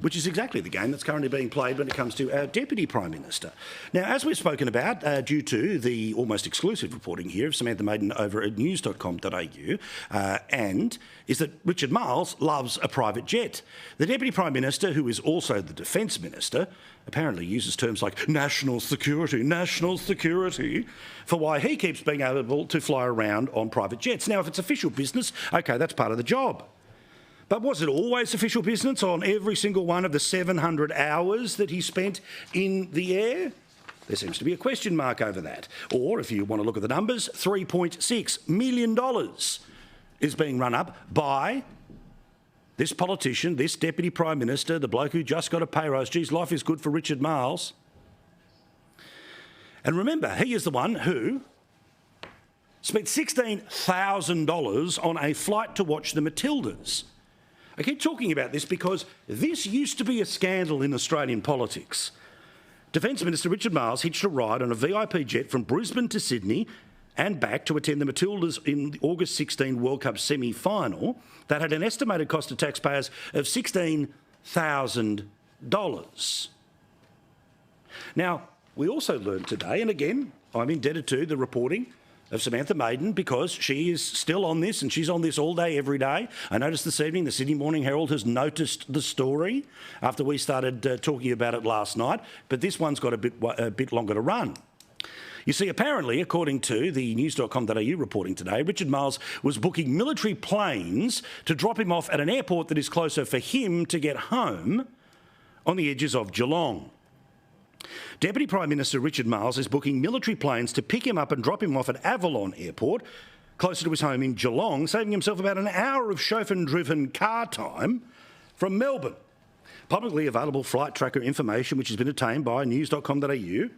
which is exactly the game that's currently being played when it comes to our Deputy Prime Minister. Now, as we've spoken about, due to the almost exclusive reporting here of Samantha Maiden over at news.com.au, and is that Richard Marles loves a private jet. The Deputy Prime Minister, who is also the Defence Minister, apparently uses terms like national security for why he keeps being able to fly around on private jets. Now, if it's official business, OK, that's part of the job. But was it always official business on every single one of the 700 hours that he spent in the air? There seems to be a question mark over that. Or, if you want to look at the numbers, $3.6 million is being run up by this politician, this Deputy Prime Minister, the bloke who just got a pay rise. Geez, life is good for Richard Marles. And remember, he is the one who spent $16,000 on a flight to watch the Matildas. I keep talking about this because this used to be a scandal in Australian politics. Defence Minister Richard Marles hitched a ride on a VIP jet from Brisbane to Sydney and back to attend the Matildas in the August 16 World Cup semi-final that had an estimated cost to taxpayers of $16,000. Now, we also learned today, and again, I'm indebted to the reporting of Samantha Maiden because she is still on this and she's on this all day, every day. I noticed this evening the Sydney Morning Herald has noticed the story after we started talking about it last night, but this one's got a bit longer to run. You see, apparently, according to the news.com.au reporting today, Richard Marles was booking military planes to drop him off at an airport that is closer for him to get home on the edges of Geelong. Deputy Prime Minister Richard Marles is booking military planes to pick him up and drop him off at Avalon Airport, closer to his home in Geelong, saving himself about an hour of chauffeur-driven car time from Melbourne. Publicly available flight tracker information, which has been obtained by news.com.au,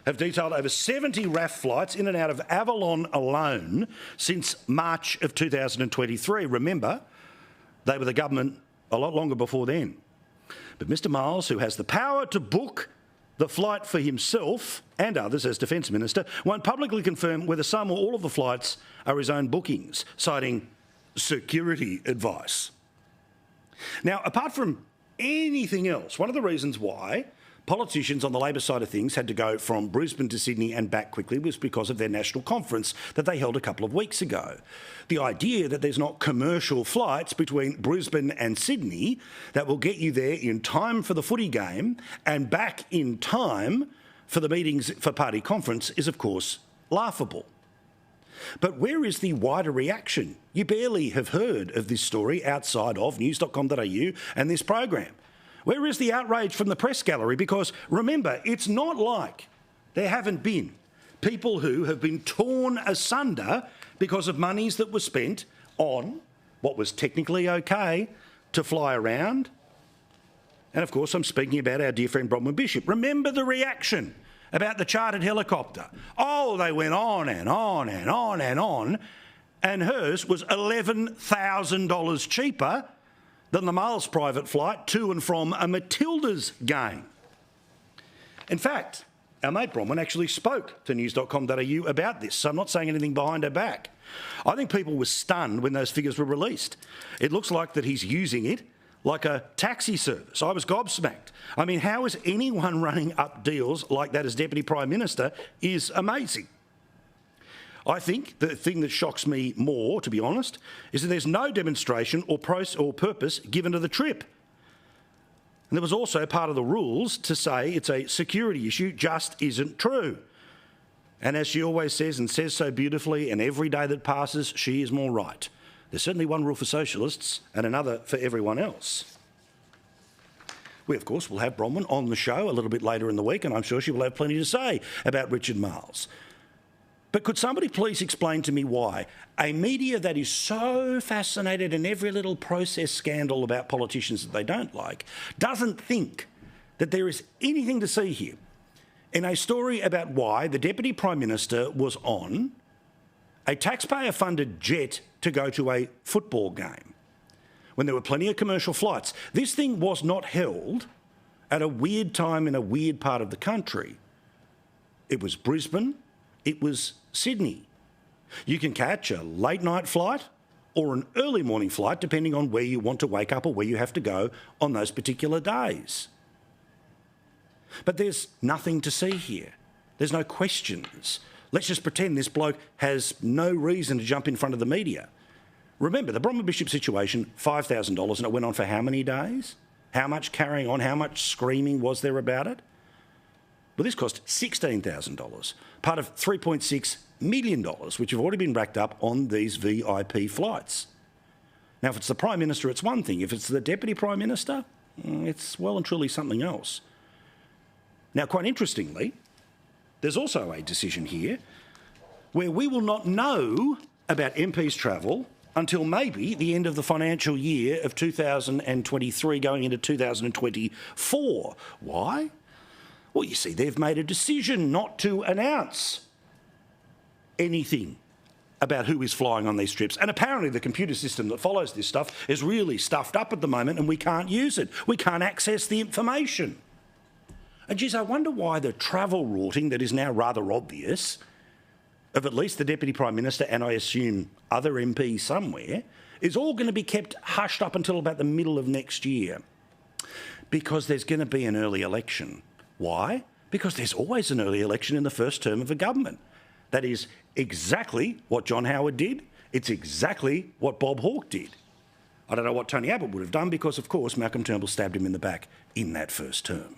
have detailed over 70 RAF flights in and out of Avalon alone since March of 2023. Remember, they were the government a lot longer before then. But Mr Marles, who has the power to book the flight for himself and others as Defence Minister, won't publicly confirm whether some or all of the flights are his own bookings, citing security advice. Now, apart from anything else, one of the reasons why politicians on the Labor side of things had to go from Brisbane to Sydney and back quickly was because of their national conference that they held a couple of weeks ago. The idea that there's not commercial flights between Brisbane and Sydney that will get you there in time for the footy game and back in time for the meetings for party conference is, of course, laughable. But where is the wider reaction? You barely have heard of this story outside of news.com.au and this program. Where is the outrage from the press gallery? Because remember, it's not like there haven't been people who have been torn asunder because of monies that were spent on what was technically okay to fly around. And of course, I'm speaking about our dear friend Bronwyn Bishop. Remember the reaction about the chartered helicopter. Oh, they went on and on and on and on, and hers was $11,000 cheaper than the Marles private flight to and from a Matildas game. In fact, our mate Bronwyn actually spoke to news.com.au about this, so I'm not saying anything behind her back. I think people were stunned when those figures were released. It looks like that he's using it like a taxi service. I was gobsmacked. I mean, how is anyone running up deals like that as Deputy Prime Minister is amazing. I think the thing that shocks me more, to be honest, is that there's no demonstration or purpose given to the trip. And there was also part of the rules to say it's a security issue just isn't true. And as she always says, and says so beautifully, and every day that passes, she is more right. There's certainly one rule for socialists and another for everyone else. We, of course, will have Bronwyn on the show a little bit later in the week, and I'm sure she will have plenty to say about Richard Marles. But could somebody please explain to me why a media that is so fascinated in every little process scandal about politicians that they don't like doesn't think that there is anything to see here in a story about why the Deputy Prime Minister was on a taxpayer-funded jet to go to a football game when there were plenty of commercial flights. This thing was not held at a weird time in a weird part of the country. It was Brisbane. It was Sydney. You can catch a late night flight or an early morning flight, depending on where you want to wake up or where you have to go on those particular days. But there's nothing to see here. There's no questions. Let's just pretend this bloke has no reason to jump in front of the media. Remember, the Bromma Bishop situation, $5,000, and it went on for how many days? How much carrying on? How much screaming was there about it? Well, this cost $16,000, part of $3.6 million, which have already been racked up on these VIP flights. Now, if it's the Prime Minister, it's one thing. If it's the Deputy Prime Minister, it's well and truly something else. Now, quite interestingly, there's also a decision here where we will not know about MPs' travel until maybe the end of the financial year of 2023 going into 2024. Why? Well, you see, they've made a decision not to announce anything about who is flying on these trips. And apparently the computer system that follows this stuff is really stuffed up at the moment and we can't use it. We can't access the information. And geez, I wonder why the travel routing that is now rather obvious of at least the Deputy Prime Minister and I assume other MPs somewhere is all going to be kept hushed up until about the middle of next year because there's going to be an early election. Why? Because there's always an early election in the first term of a government. That is exactly what John Howard did. It's exactly what Bob Hawke did. I don't know what Tony Abbott would have done because, of course, Malcolm Turnbull stabbed him in the back in that first term.